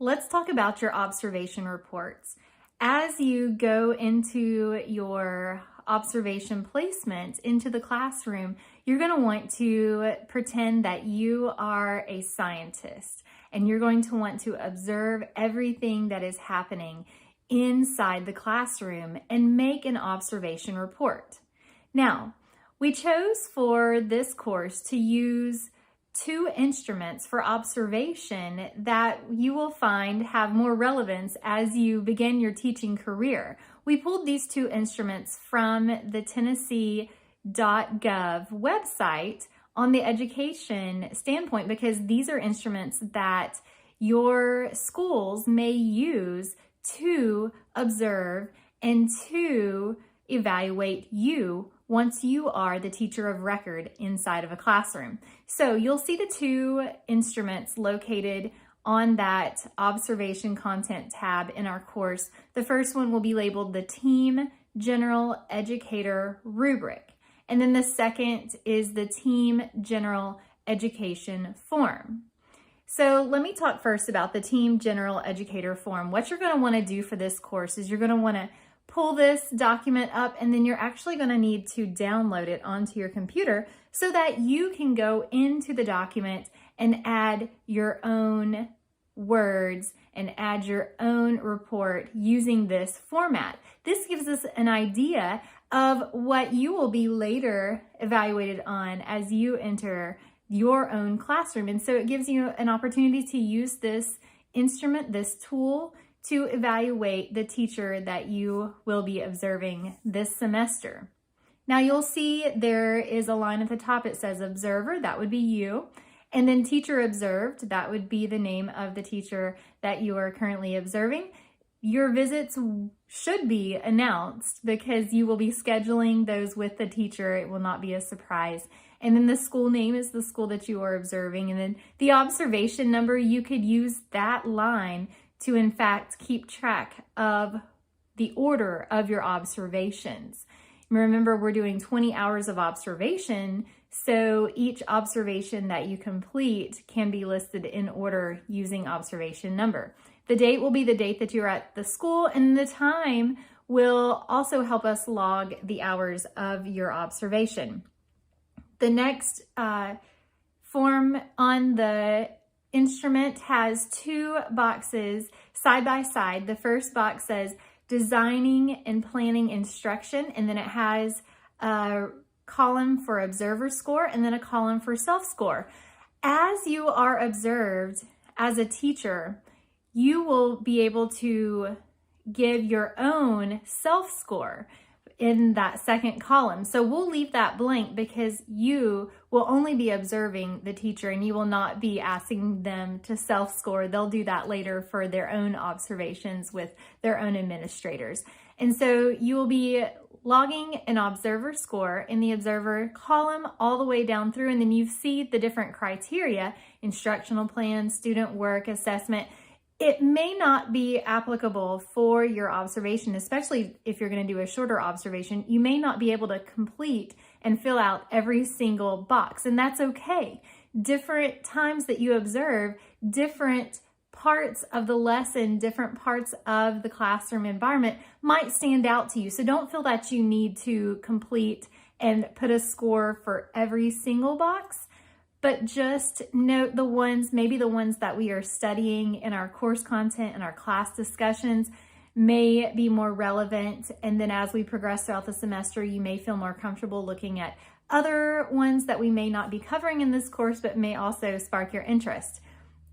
Let's talk about your observation reports. As you go into your observation placement into the classroom, you're going to want to pretend that you are a scientist, and you're going to want to observe everything that is happening inside the classroom and make an observation report. Now, we chose for this course to use two instruments for observation that you will find have more relevance as you begin your teaching career. We pulled these two instruments from the Tennessee.gov website on the education standpoint because these are instruments that your schools may use to observe and to evaluate you once you are the teacher of record inside of a classroom. So you'll see the two instruments located on that observation content tab in our course. The first one will be labeled the Team General Educator rubric. And then the second is the Team General Education form. So let me talk first about the Team General Educator form. What you're going to want to do for this course is you're going to want to pull this document up, and then you're actually going to need to download it onto your computer so that you can go into the document and add your own words and add your own report using this format. This gives us an idea of what you will be later evaluated on as you enter your own classroom. And so it gives you an opportunity to use this instrument, this tool, to evaluate the teacher that you will be observing this semester. Now you'll see there is a line at the top. It says observer, that would be you. And then teacher observed, that would be the name of the teacher that you are currently observing. Your visits should be announced because you will be scheduling those with the teacher. It will not be a surprise. And then the school name is the school that you are observing. And then the observation number, you could use that line to in fact keep track of the order of your observations. Remember, we're doing 20 hours of observation, so each observation that you complete can be listed in order using observation number. The date will be the date that you're at the school, and the time will also help us log the hours of your observation. The next form on the instrument has two boxes side by side. The first box says designing and planning instruction, and then it has a column for observer score and then a column for self-score. As you are observed as a teacher, you will be able to give your own self-score in that second column. So we'll leave that blank because you will only be observing the teacher and you will not be asking them to self-score. They'll do that later for their own observations with their own administrators. And so you will be logging an observer score in the observer column all the way down through, and then you see the different criteria: instructional plan, student work, assessment. It may not be applicable for your observation, especially if you're going to do a shorter observation. You may not be able to complete and fill out every single box, and that's okay. Different times that you observe, different parts of the lesson, different parts of the classroom environment might stand out to you. So don't feel that you need to complete and put a score for every single box. But just note the ones, maybe the ones that we are studying in our course content and our class discussions may be more relevant. And then as we progress throughout the semester, you may feel more comfortable looking at other ones that we may not be covering in this course, but may also spark your interest.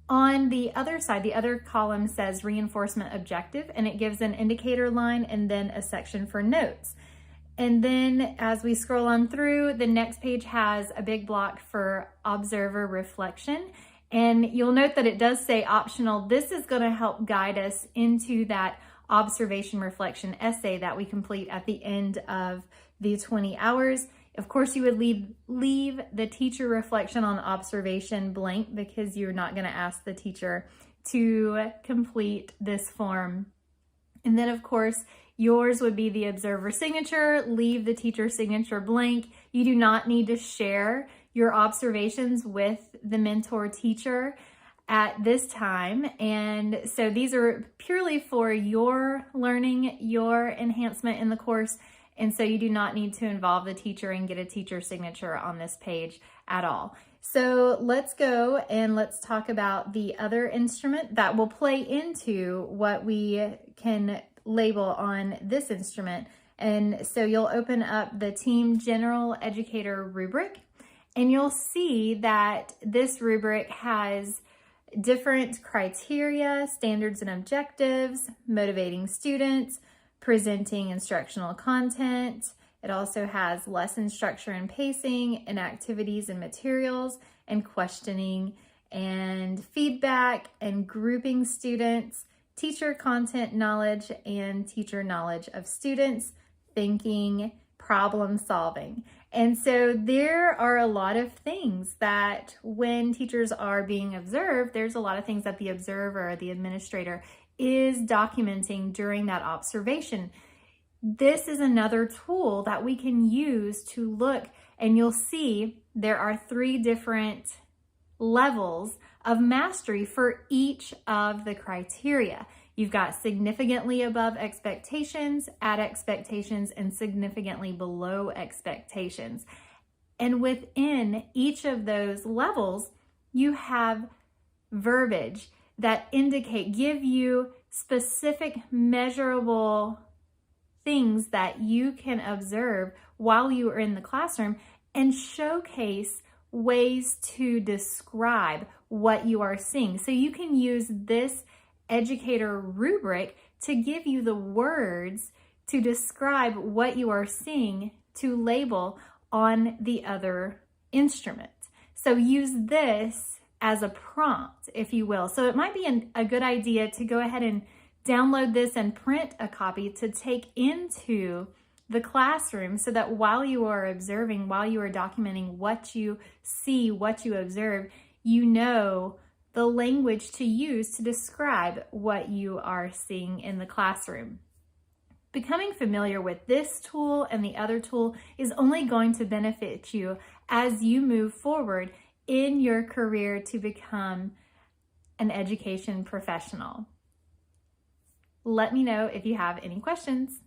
On the other side, the other column says reinforcement objective, and it gives an indicator line and then a section for notes. And then as we scroll on through, the next page has a big block for observer reflection. And you'll note that it does say optional. This is going to help guide us into that observation reflection essay that we complete at the end of the 20 hours. Of course, you would leave the teacher reflection on observation blank because you're not going to ask the teacher to complete this form. And then, of course, yours would be the observer signature. Leave the teacher signature blank. You do not need to share your observations with the mentor teacher. at this time. And so these are purely for your learning, your enhancement in the course. And so you do not need to involve the teacher and get a teacher signature on this page at all. So let's go and let's talk about the other instrument that will play into what we can label on this instrument. And so you'll open up the Team General Educator rubric, and you'll see that this rubric has different criteria, standards and objectives, motivating students, presenting instructional content. It also has lesson structure and pacing, and activities and materials, and questioning and feedback, and grouping students, teacher content knowledge, and teacher knowledge of students, thinking, problem solving. And so there are a lot of things that when teachers are being observed, there's a lot of things that the observer, the administrator, is documenting during that observation. This is another tool that we can use to look, and you'll see there are 3 different levels of mastery for each of the criteria. You've got significantly above expectations, at expectations, and significantly below expectations. And within each of those levels, you have verbiage that give you specific measurable things that you can observe while you are in the classroom, and showcase ways to describe what you are seeing. So you can use this educator rubric to give you the words to describe what you are seeing to label on the other instrument. So use this as a prompt, if you will. So it might be a good idea to go ahead and download this and print a copy to take into the classroom, so that while you are observing, while you are documenting what you see, what you observe, you know the language to use to describe what you are seeing in the classroom. Becoming familiar with this tool and the other tool is only going to benefit you as you move forward in your career to become an education professional. Let me know if you have any questions.